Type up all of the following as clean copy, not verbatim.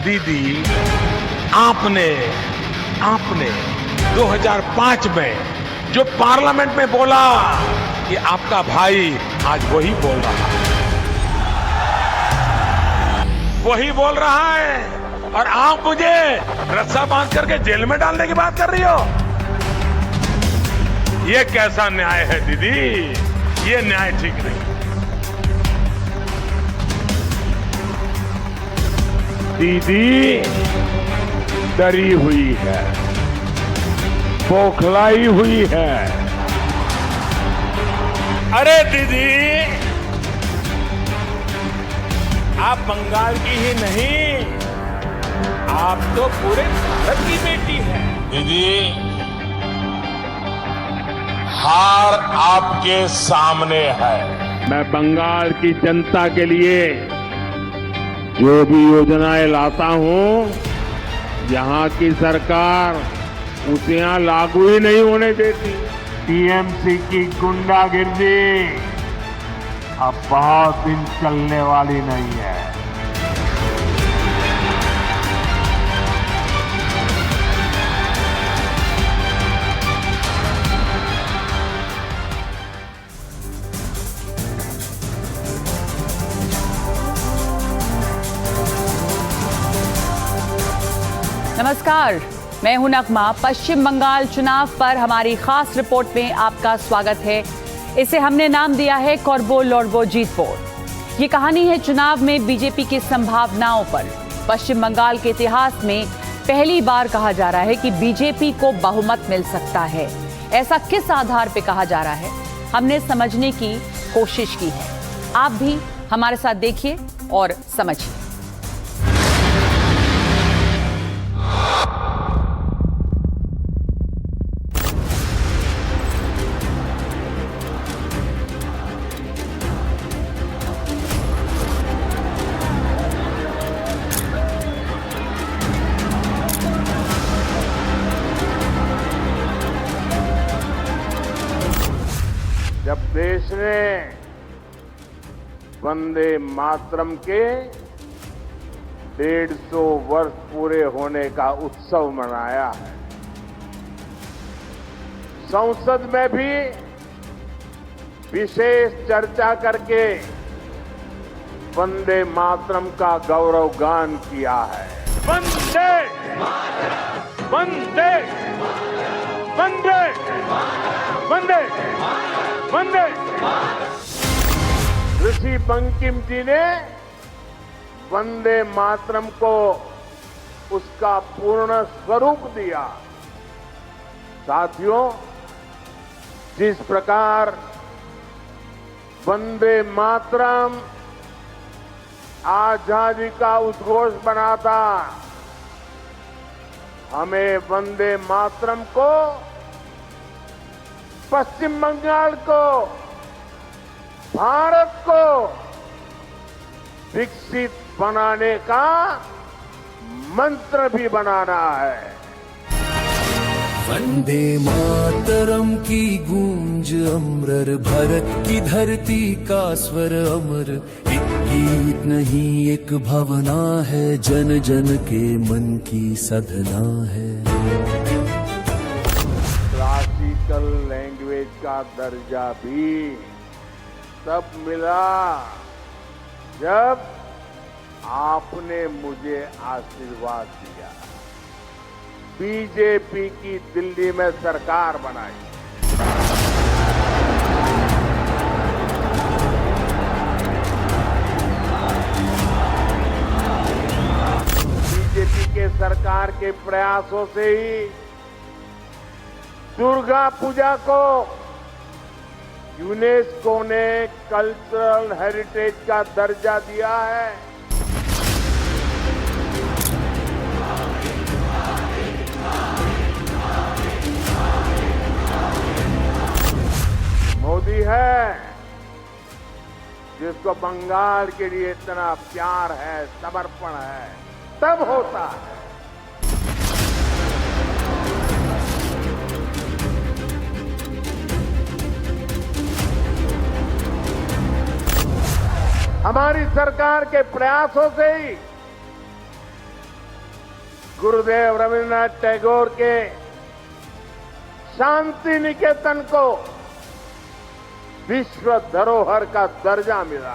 दीदी, आपने 2005 में जो पार्लियामेंट में बोला कि आपका भाई आज वही बोल रहा है, वही बोल रहा है, और आप मुझे रस्सा बांध करके जेल में डालने की बात कर रही हो। ये कैसा न्याय है दीदी? ये न्याय ठीक नहीं। दीदी डरी हुई है, बौखलाई हुई है। अरे दीदी, आप बंगाल की ही नहीं, आप तो पूरे भारत की बेटी हैं। दीदी, हार आपके सामने है। मैं बंगाल की जनता के लिए जो भी योजनाएं लाता हूं, यहां की सरकार उसे यहां लागू ही नहीं होने देती। टीएमसी की गुंडागिर्दी अब बहुत दिन चलने वाली नहीं है। नमस्कार, मैं हूं नगमा। पश्चिम बंगाल चुनाव पर हमारी खास रिपोर्ट में आपका स्वागत है। इसे हमने नाम दिया है कॉर्बो लॉर्बो जीतपोर। ये कहानी है चुनाव में बीजेपी की संभावनाओं पर। पश्चिम बंगाल के इतिहास में पहली बार कहा जा रहा है कि बीजेपी को बहुमत मिल सकता है। ऐसा किस आधार पर कहा जा रहा है, हमने समझने की कोशिश की है। आप भी हमारे साथ देखिए और समझिए। जब देश ने वंदे मातरम के 150 वर्ष पूरे होने का उत्सव मनाया है, संसद में भी विशेष चर्चा करके वंदे मातरम का गौरव गान किया है। वंदे वंदे वंदे वंदे वंदे। ऋषि बंकिम जी ने वंदे मातरम को उसका पूर्ण स्वरूप दिया। साथियों, जिस प्रकार वंदे मातरम आजादी का उद्घोष बना था, हमें वंदे मातरम को पश्चिम बंगाल को, भारत को विकसित बनाने का मंत्र भी बनाना है। वंदे मातरम की गूंज अमर, भारत की धरती का स्वर अमर। एक गीत नहीं एक भावना है, जन जन के मन की साधना है। क्लासिकल लैंग्वेज का दर्जा भी तब मिला जब आपने मुझे आशीर्वाद दिया, बीजेपी की दिल्ली में सरकार बनाई। बीजेपी के सरकार के प्रयासों से ही दुर्गा पूजा को यूनेस्को ने कल्चरल हेरिटेज का दर्जा दिया है। मोदी है जिसको बंगाल के लिए इतना प्यार है, समर्पण है, तब होता है। हमारी सरकार के प्रयासों से ही गुरुदेव रविन्द्रनाथ टैगोर के शांति निकेतन को विश्व धरोहर का दर्जा मिला।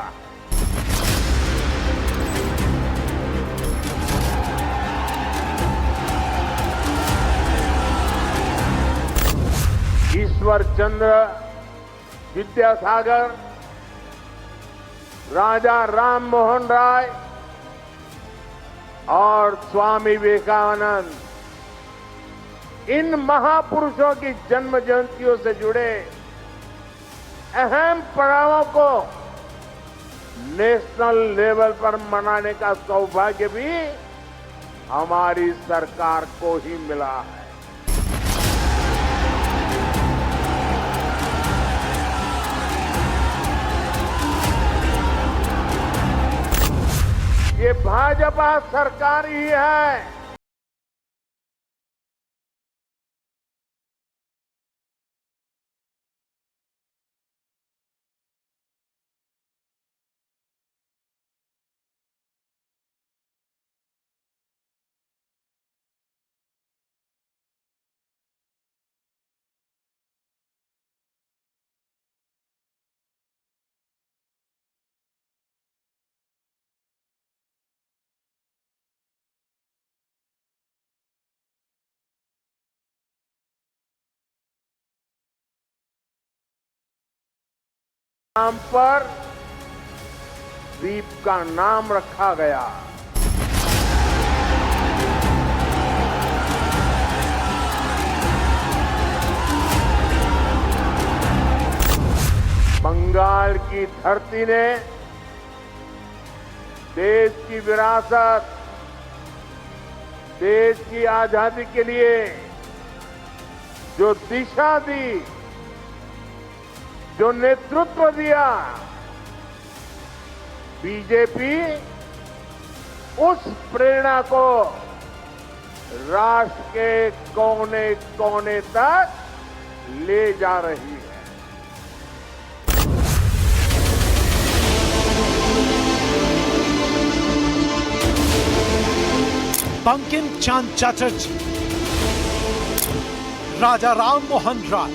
ईश्वर चंद्र विद्यासागर, राजा राम मोहन राय और स्वामी विवेकानंद, इन महापुरुषों की जन्म जयंतियों से जुड़े अहम पड़ावों को नेशनल लेवल पर मनाने का सौभाग्य भी हमारी सरकार को ही मिला है। ये भाजपा सरकार ही है। नाम पर द्वीप का नाम रखा गया। बंगाल की धरती ने देश की विरासत, देश की आजादी के लिए जो दिशा दी, जो नेतृत्व दिया, बीजेपी उस प्रेरणा को राष्ट्र के कोने कोने तक ले जा रही है। बंकिम चंद्र चटर्जी, राजा राम मोहन राय,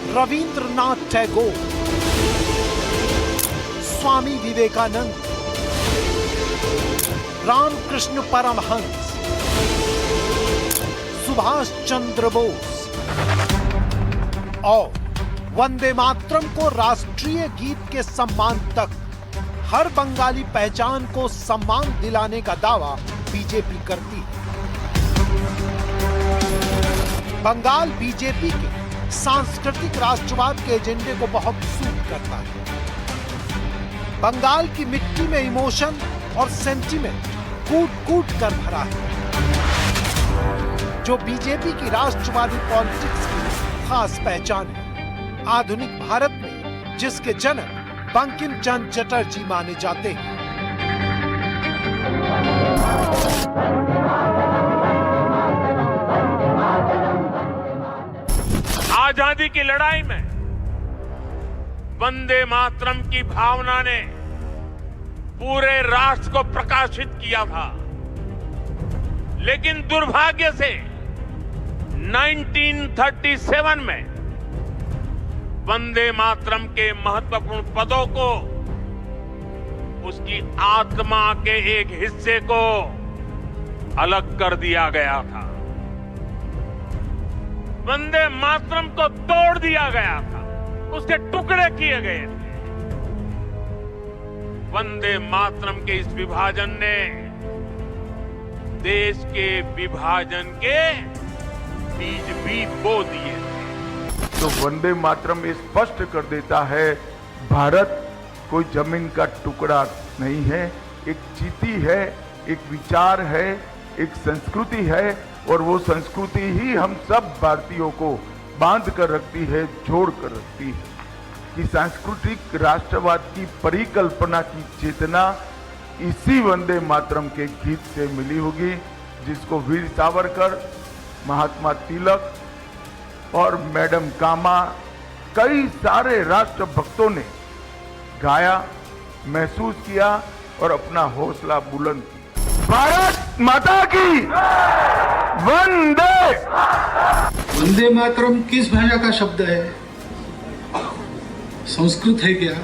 रविंद्रनाथ टैगोर, स्वामी विवेकानंद, रामकृष्ण परमहंस, सुभाष चंद्र बोस और वंदे मातरम को राष्ट्रीय गीत के सम्मान तक हर बंगाली पहचान को सम्मान दिलाने का दावा बीजेपी करती है। बंगाल बीजेपी के सांस्कृतिक राष्ट्रवाद के एजेंडे को बहुत सूट करता है। बंगाल की मिट्टी में इमोशन और सेंटिमेंट कूट कूट कर भरा है, जो बीजेपी की राष्ट्रवादी पॉलिटिक्स की खास पहचान है। आधुनिक भारत में जिसके जनक बंकिम चंद्र चटर्जी माने जाते हैं। आजादी की लड़ाई में वंदे मातरम की भावना ने पूरे राष्ट्र को प्रकाशित किया था, लेकिन दुर्भाग्य से 1937 में वंदे मातरम के महत्वपूर्ण पदों को उसकी आत्मा के एक हिस्से को अलग कर दिया गया था। वंदे मातरम को तोड़ दिया गया था, उसके टुकड़े किए गए थे। वंदे मातरम के इस विभाजन ने देश के विभाजन के बीज भी बो दिए थे। तो वंदे मातरम ये स्पष्ट कर देता है, भारत कोई जमीन का टुकड़ा नहीं है, एक चीती है, एक विचार है, एक संस्कृति है, और वो संस्कृति ही हम सब भारतीयों को बांध कर रखती है, जोड़ कर रखती है। कि सांस्कृतिक राष्ट्रवाद की परिकल्पना की चेतना इसी वंदे मातरम के गीत से मिली होगी, जिसको वीर सावरकर, महात्मा तिलक और मैडम कामा, कई सारे राष्ट्रभक्तों ने गाया, महसूस किया और अपना हौसला बुलंद किया। भारत माता की वंदे। वंदे मातरम किस भाषा का शब्द है? संस्कृत है क्या?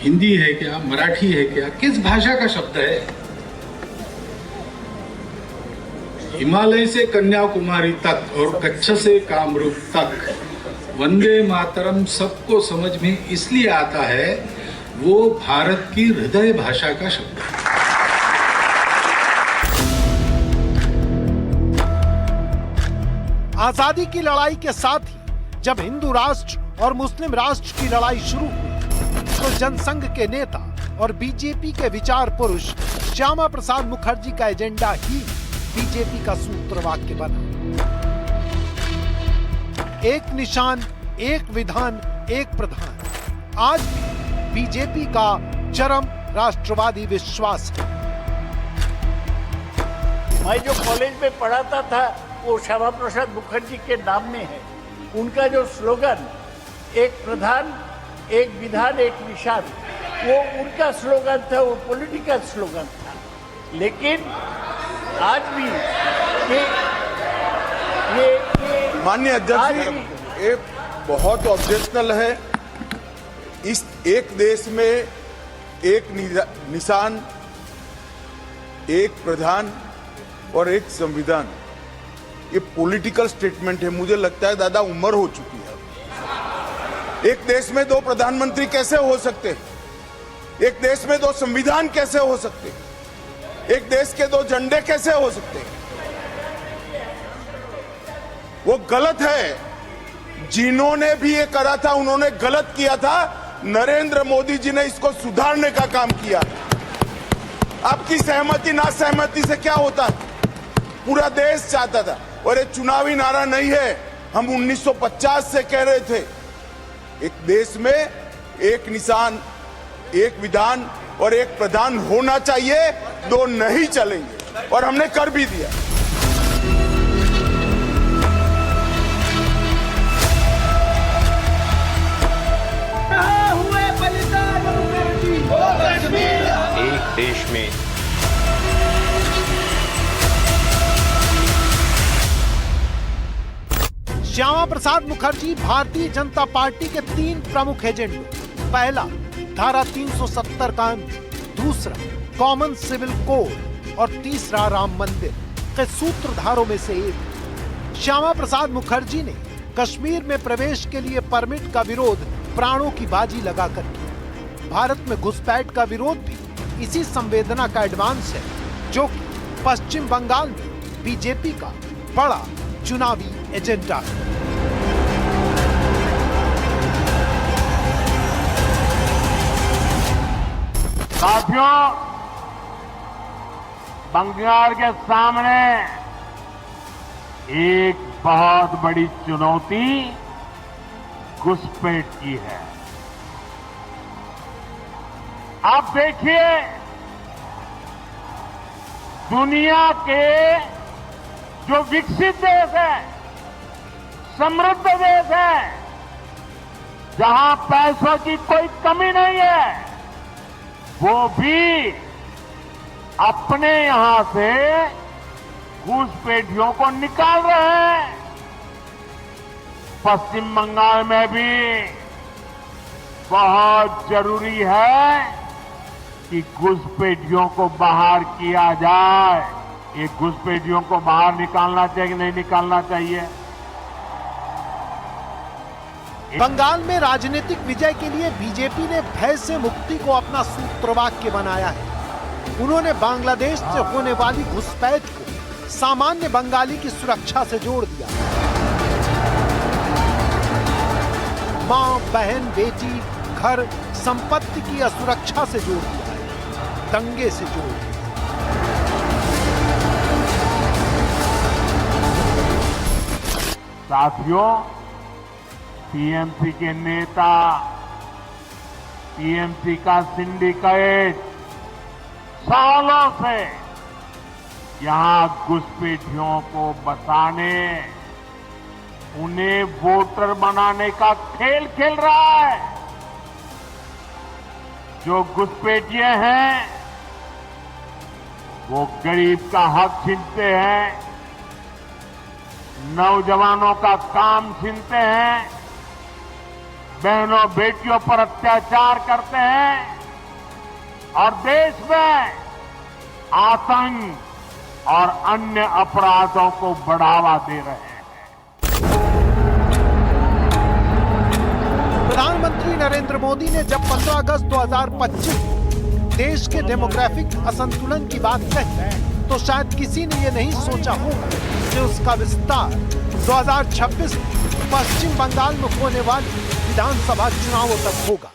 हिंदी है क्या? मराठी है क्या? किस भाषा का शब्द है? हिमालय से कन्याकुमारी तक और कच्छ से कामरूप तक वंदे मातरम सबको समझ में इसलिए आता है, वो भारत की हृदय भाषा का शब्द है। आजादी की लड़ाई के साथ ही जब हिंदू राष्ट्र और मुस्लिम राष्ट्र की लड़ाई शुरू हुई तो जनसंघ के नेता और बीजेपी के विचार पुरुष श्यामा प्रसाद मुखर्जी का एजेंडा ही बीजेपी का सूत्रवाक्य बना। एक निशान, एक विधान, एक प्रधान आज भी बीजेपी का चरम राष्ट्रवादी विश्वास है। मैं जो कॉलेज में पढ़ाता था वो श्यामा प्रसाद मुखर्जी के नाम में है। उनका जो स्लोगन एक प्रधान, एक विधान, एक निशान, वो उनका स्लोगन था, वो पॉलिटिकल स्लोगन था। लेकिन आज भी ये माननीय अध्यक्ष जी, ये बहुत ऑब्जेक्शनल है। इस एक देश में एक निशान, एक प्रधान और एक संविधान, ये पॉलिटिकल स्टेटमेंट है। मुझे लगता है दादा उम्र हो चुकी है। एक देश में दो प्रधानमंत्री कैसे हो सकते हैं? एक देश में दो संविधान कैसे हो सकते हैं? एक देश के दो झंडे कैसे हो सकते हैं? वो गलत है। जिन्होंने भी ये करा था उन्होंने गलत किया था। नरेंद्र मोदी जी ने इसको सुधारने का काम किया। आपकी सहमति ना सहमति से क्या होता है? पूरा देश चाहता था। और ये चुनावी नारा नहीं है, हम 1950 से कह रहे थे एक देश में एक निशान, एक विधान और एक प्रधान होना चाहिए, दो नहीं चलेंगे, और हमने कर भी दिया। एक देश में श्यामा प्रसाद मुखर्जी भारतीय जनता पार्टी के 3 प्रमुख एजेंडों, पहला धारा 370 कानून, दूसरा कॉमन सिविल कोड और तीसरा राम मंदिर के सूत्रधारों में से एक। श्यामा प्रसाद मुखर्जी ने कश्मीर में प्रवेश के लिए परमिट का विरोध प्राणों की बाजी लगाकर किया। भारत में घुसपैठ का विरोध भी इसी संवेदना का एडवांस है, जो कि पश्चिम बंगाल में बीजेपी का बड़ा चुनावी एजेंडा है। साथियों, बंगाल के सामने एक बहुत बड़ी चुनौती घुसपैठ की है। आप देखिए, दुनिया के जो विकसित देश है, समृद्ध देश है, जहां पैसों की कोई कमी नहीं है, वो भी अपने यहां से घुसपैठियों को निकाल रहे हैं। पश्चिम बंगाल में भी बहुत जरूरी है कि घुसपैठियों को बाहर किया जाए। ये घुसपैठियों को बाहर निकालना चाहिए कि नहीं निकालना चाहिए? बंगाल में राजनीतिक विजय के लिए बीजेपी ने भय से मुक्ति को अपना सूत्रवाक्य बनाया है। उन्होंने बांग्लादेश से होने वाली घुसपैठ को सामान्य बंगाली की सुरक्षा से जोड़ दिया। मां, बहन, बेटी, घर, संपत्ति की असुरक्षा से जोड़ दिया है, दंगे से जोड़ दिया। साथियों, टीएमसी के नेता, टीएमसी का सिंडिकेट सालों से यहां घुसपैठियों को बसाने, उन्हें वोटर बनाने का खेल खेल रहा है। जो घुसपैठिए हैं, वो गरीब का हक छीनते हैं, नौजवानों का काम छीनते हैं, बहनों बेटियों पर अत्याचार करते हैं और देश में आतंक और अन्य अपराधों को बढ़ावा दे रहे हैं। प्रधानमंत्री नरेंद्र मोदी ने जब 15 अगस्त 2025 देश के डेमोग्राफिक असंतुलन की बात कही तो शायद किसी ने ये नहीं सोचा होगा कि उसका विस्तार 2026 पश्चिम बंगाल में होने वाले विधानसभा चुनावों तक होगा।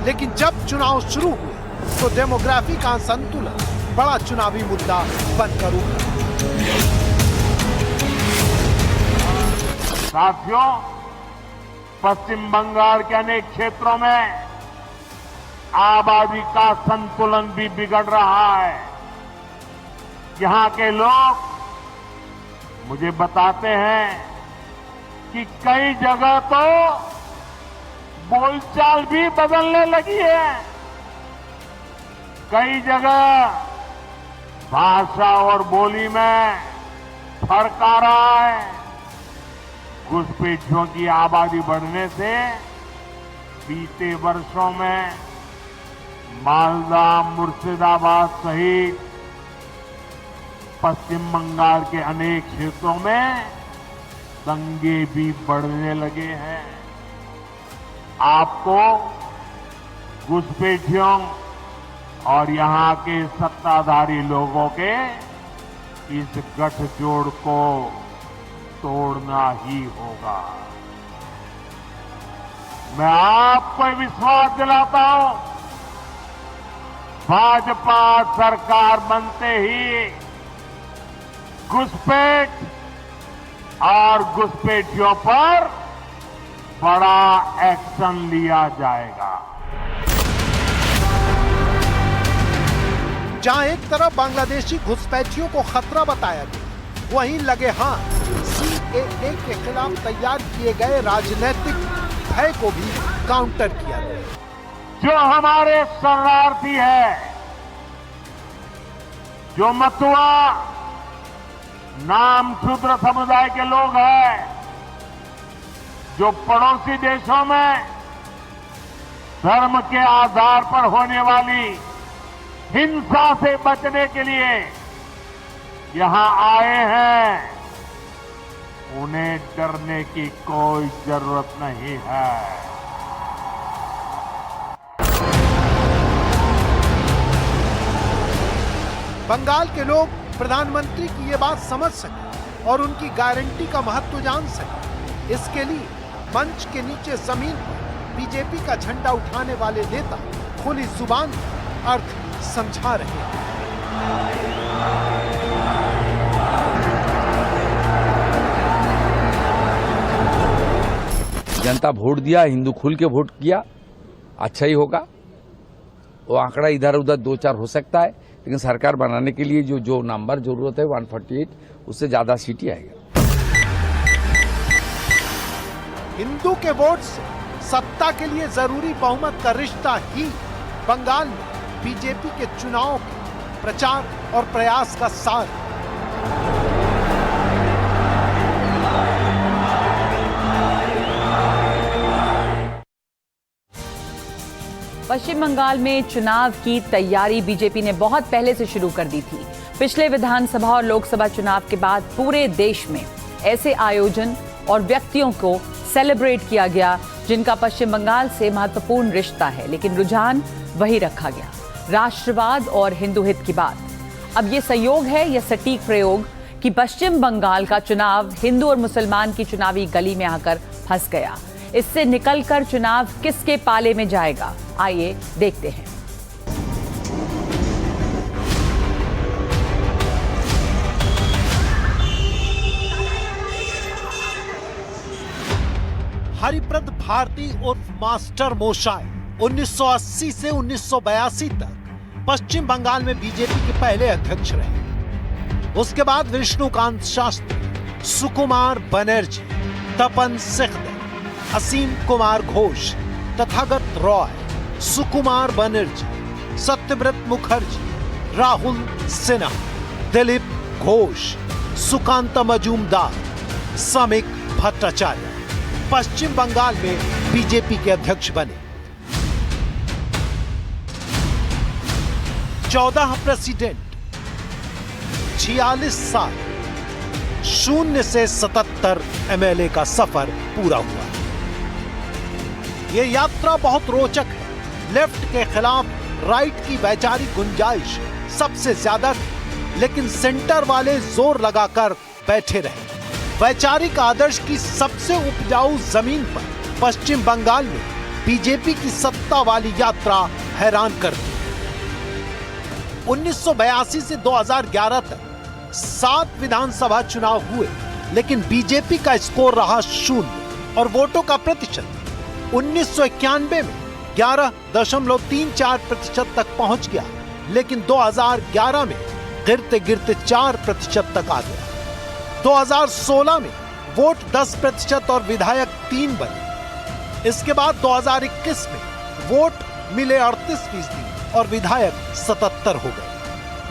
लेकिन जब चुनाव शुरू हुए तो डेमोग्राफिक असंतुलन बड़ा चुनावी मुद्दा बनकर उभरा। साथियों, पश्चिम बंगाल के अनेक क्षेत्रों में आबादी का संतुलन भी बिगड़ रहा है। यहां के लोग मुझे बताते हैं कि कई जगह तो बोलचाल भी बदलने लगी है। कई जगह भाषा और बोली में फर्क आ रहा है। घुसपैठियों की आबादी बढ़ने से बीते वर्षों में मालदा, मुर्शिदाबाद सहित पश्चिम बंगाल के अनेक क्षेत्रों में दंगे भी बढ़ने लगे हैं। आपको घुसपैठियों और यहां के सत्ताधारी लोगों के इस गठजोड़ को तोड़ना ही होगा। मैं आपको विश्वास दिलाता हूं, भाजपा सरकार बनते ही घुसपैठ और घुसपैठियों पर बड़ा एक्शन लिया जाएगा। जहां एक तरफ बांग्लादेशी घुसपैठियों को खतरा बताया गया, वहीं लगे हाथ सीएए के खिलाफ तैयार किए गए राजनीतिक भय को भी काउंटर किया गया। जो हमारे शरणार्थी है, जो मतुआ नाम शूद्र समुदाय के लोग हैं, जो पड़ोसी देशों में धर्म के आधार पर होने वाली हिंसा से बचने के लिए यहां आए हैं, उन्हें डरने की कोई जरूरत नहीं है। बंगाल के लोग प्रधानमंत्री की ये बात समझ सके और उनकी गारंटी का महत्व जान सके, इसके लिए मंच के नीचे जमीन पर बीजेपी का झंडा उठाने वाले नेता खुली जुबान अर्थ समझा रहे हैं। जनता वोट दिया, हिंदू खुल के वोट किया, अच्छा ही होगा। वो आंकड़ा इधर उधर 2-4 हो सकता है, लेकिन सरकार बनाने के लिए जो नंबर जरूरत है 148, उससे ज्यादा सीट ही आएगा। हिंदू के वोट से सत्ता के लिए जरूरी बहुमत का रिश्ता ही बंगाल में बीजेपी के चुनाव के प्रचार और प्रयास का सार है। पश्चिम बंगाल में चुनाव की तैयारी बीजेपी ने बहुत पहले से शुरू कर दी थी। पिछले विधानसभा और लोकसभा चुनाव के बाद पूरे देश में ऐसे आयोजन और व्यक्तियों को सेलिब्रेट किया गया जिनका पश्चिम बंगाल से महत्वपूर्ण रिश्ता है, लेकिन रुझान वही रखा गया, राष्ट्रवाद और हिंदू हित की बात। अब ये संयोग है या सटीक प्रयोग कि पश्चिम बंगाल का चुनाव हिंदू और मुसलमान की चुनावी गली में आकर फंस गया। इससे निकलकर चुनाव किसके पाले में जाएगा, आइए देखते हैं। हरिप्रद भारती उर्फ मास्टर मोशाय 1980 से 1982 तक पश्चिम बंगाल में बीजेपी के पहले अध्यक्ष रहे। उसके बाद विष्णुकांत शास्त्री, सुकुमार बनर्जी, तपन सिखदेव, असीम कुमार घोष, तथागत रॉय, सुकुमार बनर्जी, सत्यव्रत मुखर्जी, राहुल सिन्हा, दिलीप घोष, सुकांत मजूमदार, समीक भट्टाचार्य पश्चिम बंगाल में बीजेपी के अध्यक्ष बने। 14 प्रेसिडेंट, 46 साल, 0 से 77 एमएलए का सफर पूरा हुआ। यह यात्रा बहुत रोचक है। लेफ्ट के खिलाफ राइट की वैचारिक गुंजाइश सबसे ज्यादा थी, लेकिन सेंटर वाले जोर लगाकर बैठे रहे। वैचारिक आदर्श की सबसे उपजाऊ जमीन पर पश्चिम बंगाल में बीजेपी की सत्ता वाली यात्रा हैरान कर दी। 1982 से 2011 तक 7 विधानसभा चुनाव हुए, लेकिन बीजेपी का स्कोर रहा 0 और वोटों का प्रतिशत 1991 में 11.34% तक पहुंच गया, लेकिन 2011 में गिरते गिरते 4% तक आ गया। 2016 में वोट 10% और विधायक 3 बने। इसके बाद 2021 में वोट मिले 38% और विधायक 77 हो गए।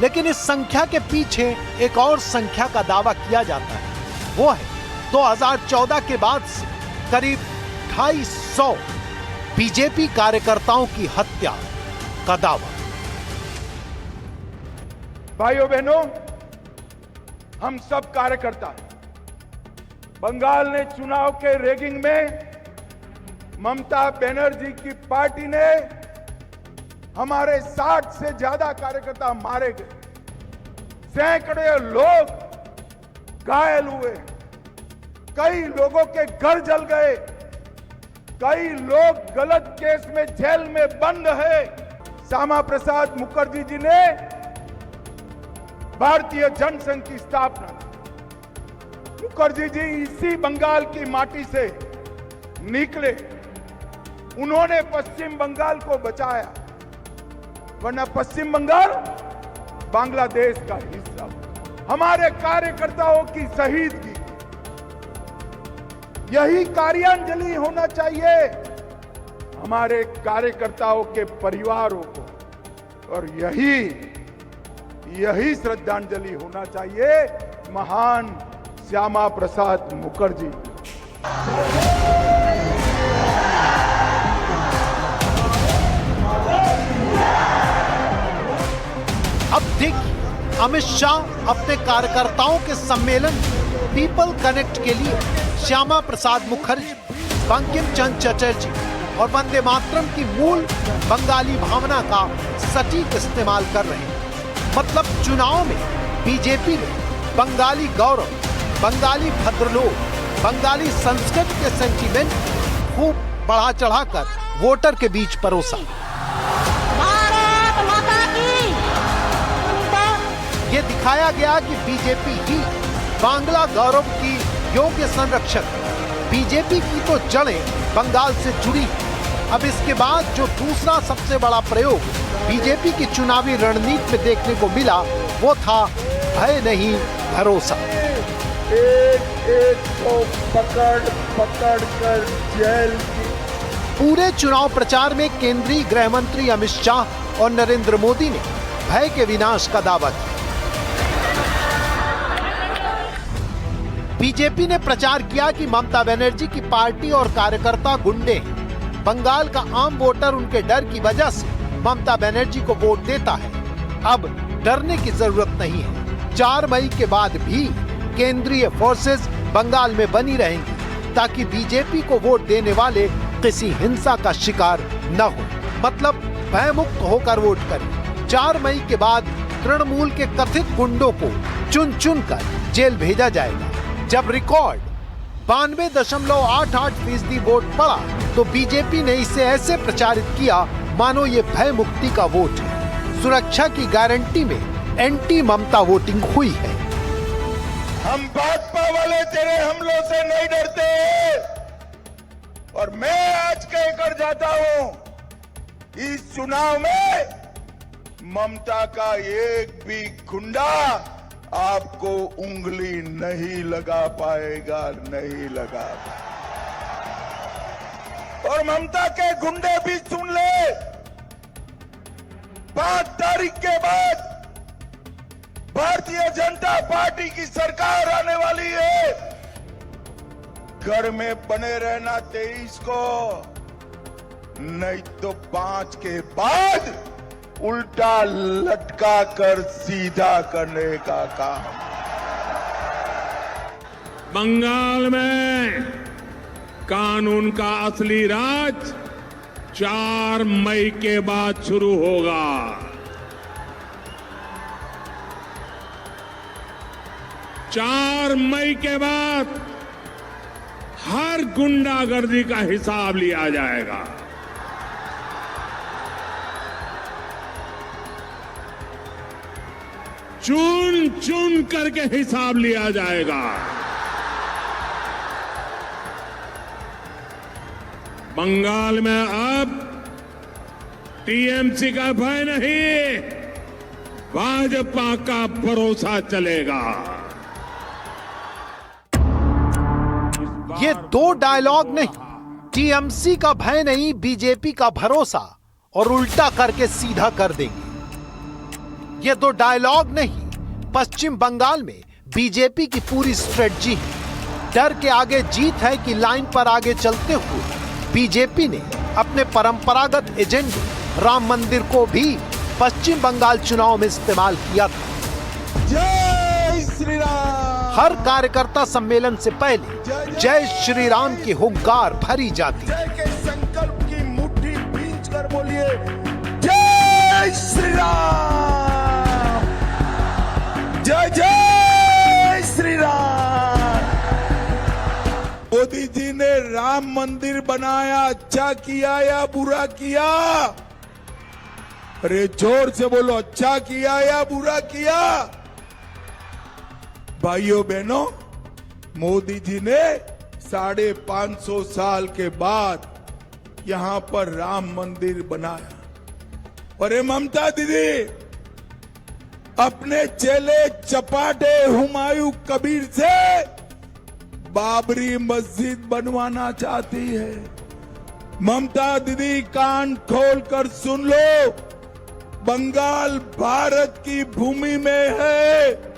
लेकिन इस संख्या के पीछे एक और संख्या का दावा किया जाता है, वो है 2014 के बाद से करीब 250 बीजेपी कार्यकर्ताओं की हत्या का दावा। भाइयों बहनों, हम सब कार्यकर्ता बंगाल ने चुनाव के रैगिंग में ममता बनर्जी की पार्टी ने हमारे 60 से ज्यादा कार्यकर्ता मारे गए, सैकड़े लोग घायल हुए, कई लोगों के घर जल गए, कई लोग गलत केस में जेल में बंद है। श्यामा प्रसाद मुखर्जी जी ने भारतीय जनसंघ की स्थापना। मुखर्जी जी इसी बंगाल की माटी से निकले, उन्होंने पश्चिम बंगाल को बचाया, वरना पश्चिम बंगाल बांग्लादेश का हिस्सा। हमारे कार्यकर्ताओं की शहीदगी, यही कार्यांजलि होना चाहिए हमारे कार्यकर्ताओं के परिवारों को, और यही श्रद्धांजलि होना चाहिए महान श्यामा प्रसाद मुखर्जी। अब देखिए, अमित शाह अपने कार्यकर्ताओं के सम्मेलन पीपल कनेक्ट के लिए श्यामा प्रसाद मुखर्जी, बंकिम चंद्र चटर्जी और वंदे मातरम की मूल बंगाली भावना का सटीक इस्तेमाल कर रहे हैं। मतलब चुनाव में बीजेपी ने बंगाली गौरव, बंगाली भद्रलोक, बंगाली संस्कृति के सेंटीमेंट खूब बढ़ा चढ़ाकर वोटर के बीच परोसा। ये दिखाया गया कि बीजेपी ही बांग्ला गौरव की योग्य संरक्षक है। बीजेपी की तो जड़ें बंगाल से जुड़ी। अब इसके बाद जो दूसरा सबसे बड़ा प्रयोग बीजेपी की चुनावी रणनीति में देखने को मिला, वो था भय नहीं भरोसा। एक को पकड़ कर जेल। पूरे चुनाव प्रचार में केंद्रीय गृह मंत्री अमित शाह और नरेंद्र मोदी ने भय के विनाश का दावा किया। बीजेपी ने प्रचार किया कि ममता बनर्जी की पार्टी और कार्यकर्ता गुंडे हैं। बंगाल का आम वोटर उनके डर की वजह से ममता बनर्जी को वोट देता है। अब डरने की जरूरत नहीं है। 4 मई के बाद भी केंद्रीय फोर्सेस बंगाल में बनी रहेंगी, ताकि बीजेपी को वोट देने वाले किसी हिंसा का शिकार न हो। मतलब भयमुक्त होकर वोट करें। 4 मई के बाद तृणमूल के कथित गुंडों को चुन चुन कर जेल भेजा जाएगा। जब रिकॉर्ड 92.88% वोट पड़ा, तो बीजेपी ने इसे ऐसे प्रचारित किया मानो ये भय मुक्ति का वोट है। सुरक्षा की गारंटी में एंटी ममता वोटिंग हुई है। हम भाजपा वाले तेरे हमलों से नहीं डरते, और मैं आज कहकर जाता हूं, इस चुनाव में ममता का एक भी गुंडा आपको उंगली नहीं लगा पाएगा, नहीं लगा पाएगा। और ममता के गुंडे भी सुन ले, 5 तारीख के बाद भारतीय जनता पार्टी की सरकार आने वाली है। घर में बने रहना 23 को, नहीं तो 5 के बाद उल्टा लटका कर सीधा करने का काम। बंगाल में कानून का असली राज 4 मई के बाद शुरू होगा। चार मई के बाद हर गुंडागर्दी का हिसाब लिया जाएगा। चुन चुन करके हिसाब लिया जाएगा। बंगाल में अब टीएमसी का भय नहीं, भाजपा का भरोसा चलेगा। ये 2 डायलॉग नहीं, टीएमसी का भय नहीं, बीजेपी का भरोसा, और उल्टा करके सीधा कर देंगे। ये 2 डायलॉग नहीं, पश्चिम बंगाल में बीजेपी की पूरी स्ट्रेटजी है। डर के आगे जीत है कि लाइन पर आगे चलते हुए बीजेपी ने अपने परंपरागत एजेंडे राम मंदिर को भी पश्चिम बंगाल चुनाव में इस्तेमाल किया था। जय श्री राम। हर कार्यकर्ता सम्मेलन से पहले जय श्री राम की हुंकार भरी जाती। जय के संकल्प की मुट्ठी भींच कर बोलिए जय श्री राम, जय जय श्री राम। मोदी जी ने राम मंदिर बनाया, अच्छा किया या बुरा किया? अरे जोर से बोलो, अच्छा किया या बुरा किया? भाइयों बहनों, मोदी जी ने 550 साल के बाद यहां पर राम मंदिर बनाया। और ये ममता दीदी अपने चेले चपाटे हुमायूं कबीर से बाबरी मस्जिद बनवाना चाहती है। ममता दीदी कान खोल कर सुन लो, बंगाल भारत की भूमि में है।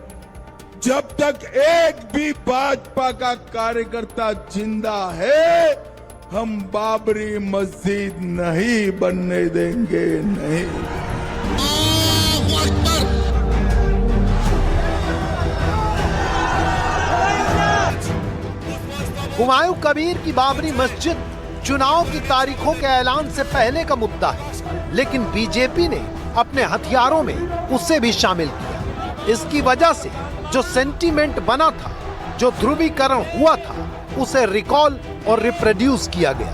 जब तक एक भी भाजपा का कार्यकर्ता जिंदा है, हम बाबरी मस्जिद नहीं बनने देंगे, नहीं। हुमायूं कबीर की बाबरी मस्जिद चुनाव की तारीखों के ऐलान से पहले का मुद्दा है, लेकिन बीजेपी ने अपने हथियारों में उसे भी शामिल किया। इसकी वजह से जो सेंटीमेंट बना था, जो ध्रुवीकरण हुआ था, उसे रिकॉल और रिप्रोड्यूस किया गया।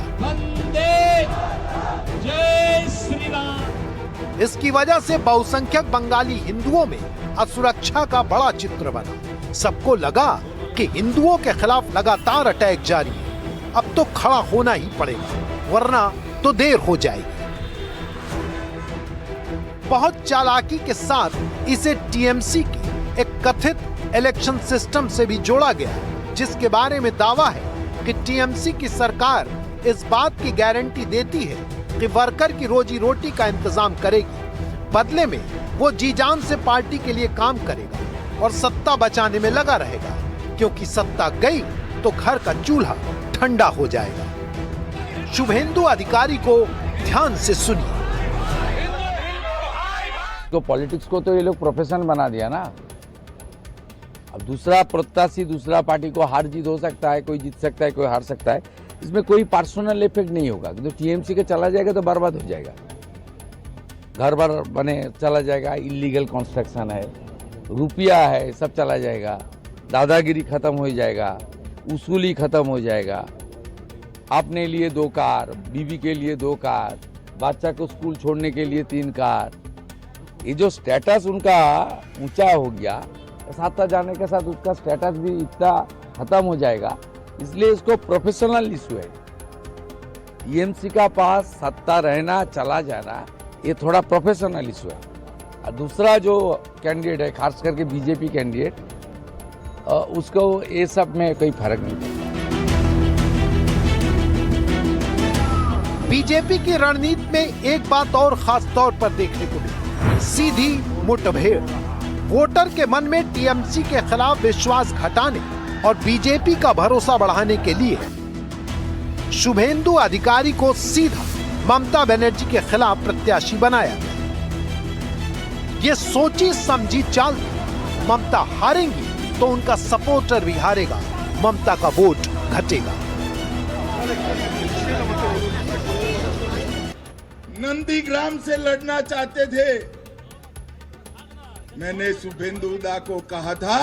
इसकी वजह से बहुसंख्यक बंगाली हिंदुओं में असुरक्षा का बड़ा चित्र बना। सबको लगा कि हिंदुओं के खिलाफ लगातार अटैक जारी है, अब तो खड़ा होना ही पड़ेगा, वरना तो देर हो जाएगी। बहुत चालाकी के साथ इसे टीएमसी के एक कथित इलेक्शन सिस्टम से भी जोड़ा गया, जिसके बारे में दावा है कि टीएमसी की सरकार इस बात की गारंटी देती है कि वर्कर की रोजी रोटी का इंतजाम करेगी। बदले में वो जी जान से पार्टी के लिए काम करेगा और सत्ता बचाने में लगा रहेगा, क्योंकि सत्ता गई तो घर का चूल्हा ठंडा हो जाएगा। शुभेंदु अधिकारी को ध्यान से सुनिए। तो पॉलिटिक्स को तो ये लोग प्रोफेशन बना दिया ना। अब दूसरा प्रत्याशी दूसरा पार्टी को हार जीत हो सकता है, कोई जीत सकता है, कोई हार सकता है, इसमें कोई पर्सनल इफेक्ट नहीं होगा। तो टीएमसी के चला जाएगा तो बर्बाद हो जाएगा, घर बार बने चला जाएगा, इलीगल कंस्ट्रक्शन है, रुपया है, सब चला जाएगा, दादागिरी खत्म हो जाएगा, उसूली खत्म हो जाएगा। अपने लिए 2 कार, बीवी के लिए 2 कार, बच्चा को स्कूल छोड़ने के लिए 3 कार। ये जो स्टेटस उनका ऊंचा हो गया, सत्ता जाने के साथ उसका स्टेटस भी इतना खत्म हो जाएगा। इसलिए इसको प्रोफेशनल इशू है। टीएमसी का पास सत्ता रहना चला जाना ये thोड़ा प्रोफेशनल इशू है। और दूसरा जो कैंडिडेट है, खास करके बीजेपी कैंडिडेट, उसको ये सब में कोई फर्क नहीं पड़ता। बीजेपी की रणनीति में एक बात और खास तौर पर देखने को मिली। सीधी मुठभेड़। वोटर के मन में टीएमसी के खिलाफ विश्वास घटाने और बीजेपी का भरोसा बढ़ाने के लिए शुभेंदु अधिकारी को सीधा ममता बनर्जी के खिलाफ प्रत्याशी बनाया गया। ये सोची समझी चाल थी। ममता हारेंगी तो उनका सपोर्टर भी हारेगा, ममता का वोट घटेगा। नंदीग्राम से लड़ना चाहते थे। मैंने शुभेंदु दा को कहा था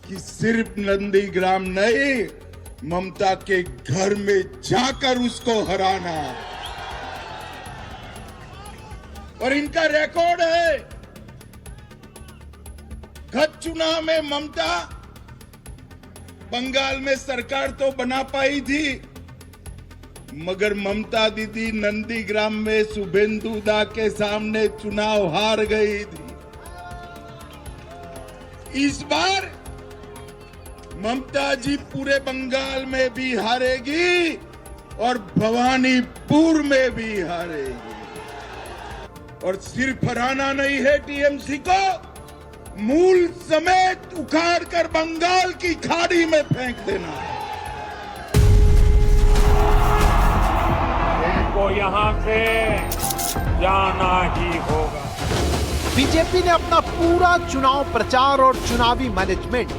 कि सिर्फ नंदीग्राम नहीं, ममता के घर में जाकर उसको हराना। और इनका रिकॉर्ड है, गत चुनाव में ममता बंगाल में सरकार तो बना पाई थी, मगर ममता दीदी नंदीग्राम में शुभेंदु दा के सामने चुनाव हार गई थी। इस बार ममता जी पूरे बंगाल में भी हारेगी और भवानीपुर में भी हारेगी। और सिर्फ हराना नहीं है टीएमसी को, मूल समेत उखाड़ कर बंगाल की खाड़ी में फेंक देना है। इनको यहाँ से जाना ही होगा। बीजेपी ने अपना पूरा चुनाव प्रचार और चुनावी मैनेजमेंट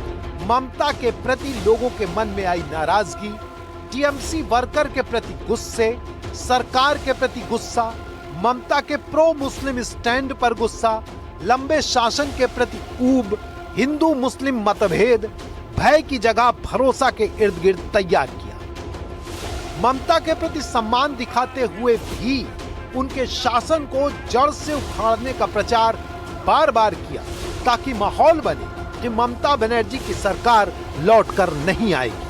ममता के प्रति लोगों के मन में आई नाराजगी, टीएमसी वर्कर के प्रति गुस्से, सरकार के प्रति गुस्सा, ममता के प्रो मुस्लिम स्टैंड पर गुस्सा, लंबे शासन के प्रति ऊब, हिंदू मुस्लिम मतभेद, भय की जगह भरोसा के इर्द गिर्द तैयार किया। ममता के प्रति सम्मान दिखाते हुए भी उनके शासन को जड़ से उखाड़ने का प्रचार बार बार किया, ताकि माहौल बने कि ममता बनर्जी की सरकार लौटकर नहीं आएगी।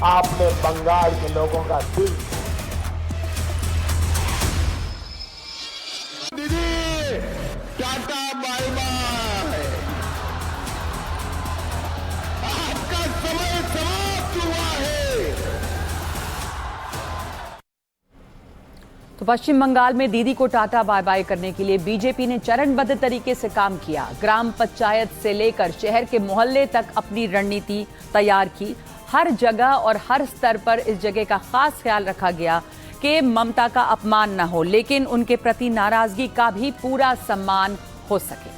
आपने बंगाल के लोगों का दिल। दीदी टाटा बाय बाय, आपका समय समाप्त हुआ है। तो पश्चिम बंगाल में दीदी को टाटा बाय बाय करने के लिए बीजेपी ने चरणबद्ध तरीके से काम किया। ग्राम पंचायत से लेकर शहर के मोहल्ले तक अपनी रणनीति तैयार की। हर जगह और हर स्तर पर इस जगह का खास ख्याल रखा गया कि ममता का अपमान न हो, लेकिन उनके प्रति नाराजगी का भी पूरा सम्मान हो सके।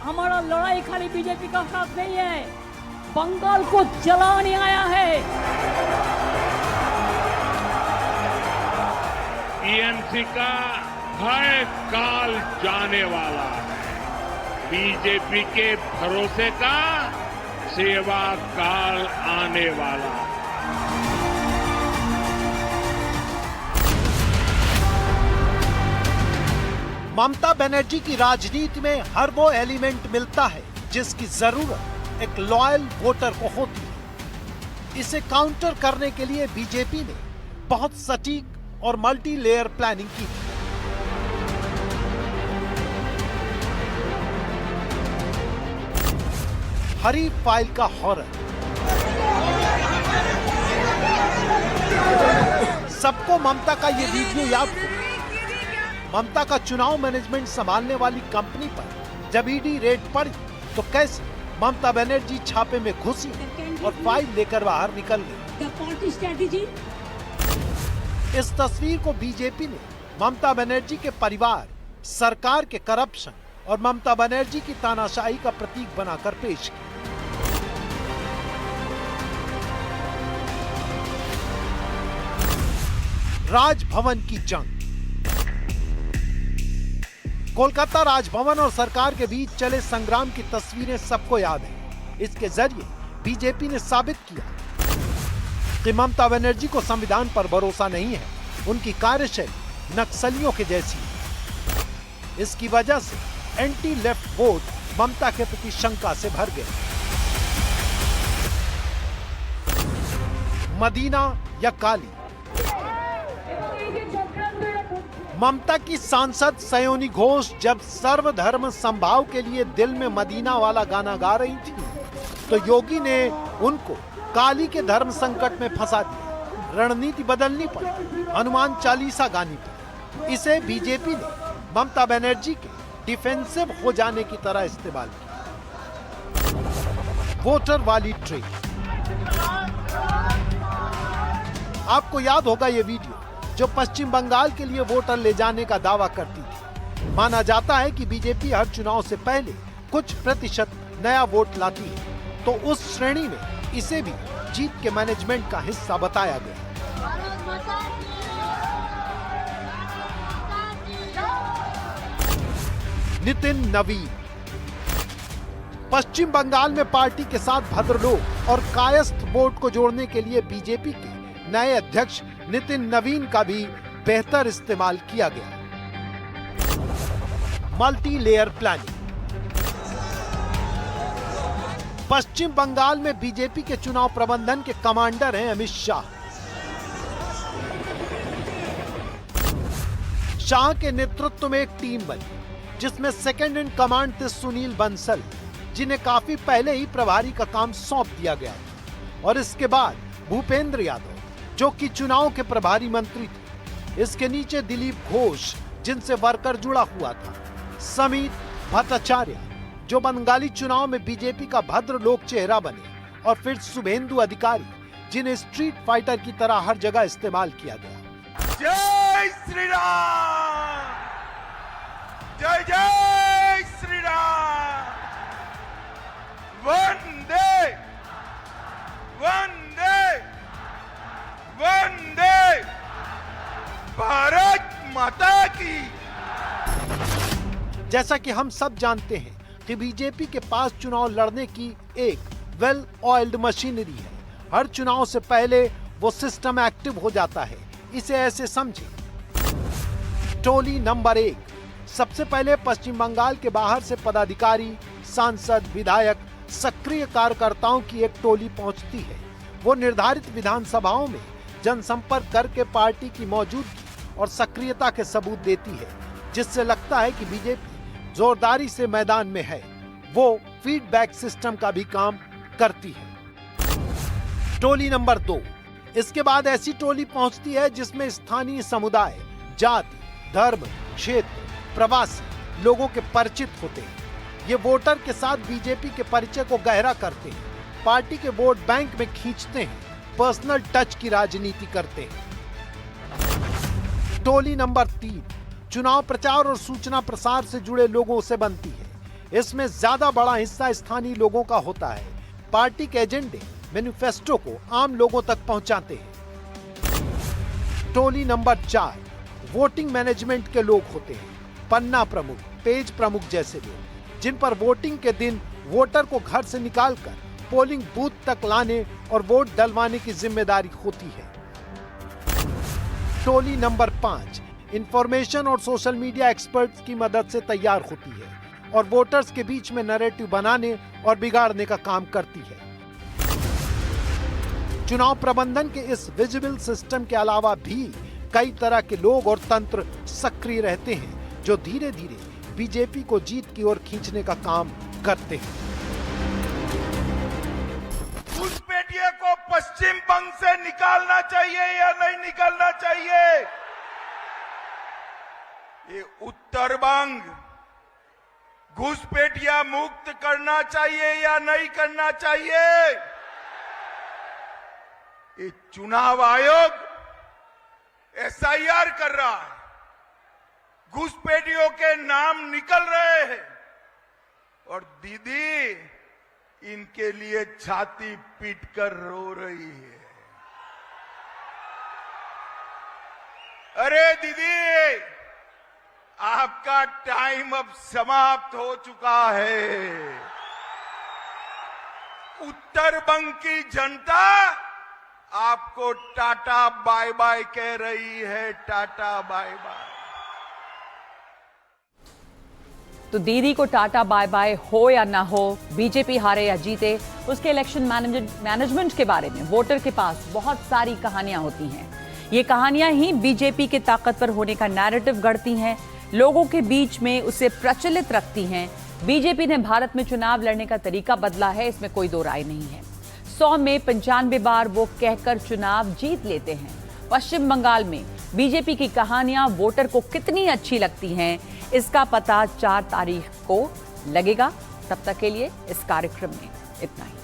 हमारा लड़ाई खाली बीजेपी का साथ नहीं है, बंगाल को जलाने आया है। टीएमसी का हर काल जाने वाला है, बीजेपी के भरोसे का सेवा काल आने वाला है। ममता बनर्जी की राजनीति में हर वो एलिमेंट मिलता है जिसकी जरूरत एक लॉयल वोटर को होती है। इसे काउंटर करने के लिए बीजेपी ने बहुत सटीक और मल्टी लेयर प्लानिंग की थी। हरी फाइल का हॉरर, सबको ममता का ये वीडियो याद हो। ममता का चुनाव मैनेजमेंट संभालने वाली कंपनी पर जब ईडी रेड पड़ी तो कैसे ममता बनर्जी छापे में घुसी और फाइल लेकर बाहर निकल गई। इस तस्वीर को बीजेपी ने ममता बनर्जी के परिवार, सरकार के करप्शन और ममता बनर्जी की तानाशाही का प्रतीक बनाकर पेश किया। राजभवन की जंग। कोलकाता राजभवन और सरकार के बीच चले संग्राम की तस्वीरें सबको याद है। इसके जरिए बीजेपी ने साबित किया कि ममता बनर्जी को संविधान पर भरोसा नहीं है, उनकी कार्यशैली नक्सलियों के जैसी है। इसकी वजह से एंटी लेफ्ट वोट ममता के प्रति शंका से भर गए। मदीना या काली? ममता की सांसद सयोनी घोष जब सर्वधर्म संभाव के लिए दिल में मदीना वाला गाना गा रही थी, तो योगी ने उनको काली के धर्म संकट में फंसा दिया। रणनीति बदलनी पड़ी, हनुमान चालीसा गानी पड़ी। इसे बीजेपी ने ममता बनर्जी के डिफेंसिव हो जाने की तरह इस्तेमाल किया। वोटर वाली ट्रेन। आपको याद होगा ये वीडियो जो पश्चिम बंगाल के लिए वोटर ले जाने का दावा करती थी। माना जाता है कि बीजेपी हर चुनाव से पहले कुछ प्रतिशत नया वोट लाती है, तो उस श्रेणी में इसे भी जीत के मैनेजमेंट का हिस्सा बताया गया। नितिन नवीन। पश्चिम बंगाल में पार्टी के साथ भद्रलोक और कायस्थ बोर्ड को जोड़ने के लिए बीजेपी के नए अध्यक्ष नितिन नवीन का भी बेहतर इस्तेमाल किया गया। Multi layer planning. Paschim Bangal में बीजेपी के चुनाव प्रबंधन के कमांडर हैं अमित शाह। शाह के नेतृत्व में एक टीम बनी, जिसमें सेकंड इन कमांड थे सुनील बंसल, जिन्हें काफी पहले ही प्रभारी का काम सौंप दिया गया था, और इसके बाद भूपेंद्र यादव, जो कि चुनाव के प्रभारी मंत्री थे। इसके नीचे दिलीप घोष, जिनसे वर्कर जुड़ा हुआ था, समीत भट्टाचार्य, जो बंगाली चुनाव में बीजेपी का भद्रलोक चेहरा बने, और फिर शुभेंदु अधिकारी, जिन्हें स्ट्रीट फाइटर की तरह हर जगह इस्तेमाल किया गया। जय श्री राम, जय जय श्री राम, वंदे वंदे वंदे भारत माता की। जैसा कि हम सब जानते हैं कि बीजेपी के पास चुनाव लड़ने की एक वेल ऑयल्ड मशीनरी है। हर चुनाव से पहले वो सिस्टम एक्टिव हो जाता है। इसे ऐसे समझे। टोली नंबर 1। सबसे पहले पश्चिम बंगाल के बाहर से पदाधिकारी, सांसद, विधायक, सक्रिय कार्यकर्ताओं की एक टोली पहुंचती है। वो निर्धारित विधानसभाओं में जनसंपर्क करके पार्टी की मौजूदगी और सक्रियता के सबूत देती है, जिससे लगता है कि बीजेपी जोरदारी से मैदान में है। वो फीडबैक सिस्टम का भी काम करती है। टोली नंबर 2। इसके बाद ऐसी टोली पहुंचती है जिसमें स्थानीय समुदाय, जाति, धर्म, क्षेत्र, प्रवासी लोगों के परिचित होते हैं। ये वोटर के साथ बीजेपी के परिचय को गहरा करते हैं, पार्टी के वोट बैंक में खींचते हैं, पर्सनल टच की राजनीति करते हैं। टोली नंबर 3 चुनाव प्रचार और सूचना प्रसार से जुड़े लोगों से बनती है। इसमें ज्यादा बड़ा हिस्सा स्थानीय लोगों का होता है। पार्टी के एजेंडे, मैनिफेस्टो को आम लोगों तक पहुंचाते हैं। टोली नंबर 4 वोटिंग मैनेजमेंट के लोग होते हैं। पन्ना प्रमुख, पेज प्रमुख जैसे लोग, जिन पर वोटिंग के दिन वोटर को घर से निकालकर पोलिंग बूथ तक लाने और वोट डलवाने की जिम्मेदारी होती है। टोली नंबर 5 इंफॉर्मेशन और सोशल मीडिया एक्सपर्ट्स की मदद से तैयार होती है और वोटर्स के बीच में नैरेटिव बनाने और बिगाड़ने का काम करती है। चुनाव प्रबंधन के इस विजिबल सिस्टम के अलावा भी कई तरह के लोग और तंत्र सक्रिय रहते हैं, जो धीरे धीरे बीजेपी को जीत की ओर खींचने का काम करते हैं। घुसपैठिए को पश्चिम बंग से निकालना चाहिए या नहीं निकालना चाहिए? ये उत्तर बंग घुसपैठिया मुक्त करना चाहिए या नहीं करना चाहिए? ये चुनाव आयोग एसआईआर कर रहा है, घुसपैठियों के नाम निकल रहे हैं और दीदी इनके लिए छाती पीटकर रो रही है। अरे दीदी, आपका टाइम अब समाप्त हो चुका है। उत्तर बंग की जनता आपको टाटा बाय बाय कह रही है, टाटा बाय बाय। तो दीदी को टाटा बाय बाय हो या ना हो, बीजेपी हारे या जीते, उसके इलेक्शन मैनेजमेंट के बारे में वोटर के पास बहुत सारी कहानियां होती हैं। ये कहानियां ही बीजेपी के ताकतवर होने का नैरेटिव गढ़ती हैं, लोगों के बीच में उसे प्रचलित रखती हैं। बीजेपी ने भारत में चुनाव लड़ने का तरीका बदला है, इसमें कोई दो राय नहीं है। 100 में 95 बार वो कहकर चुनाव जीत लेते हैं। पश्चिम बंगाल में बीजेपी की कहानियां वोटर को कितनी अच्छी लगती हैं, इसका पता 4 तारीख को लगेगा। तब तक के लिए इस कार्यक्रम में इतना ही।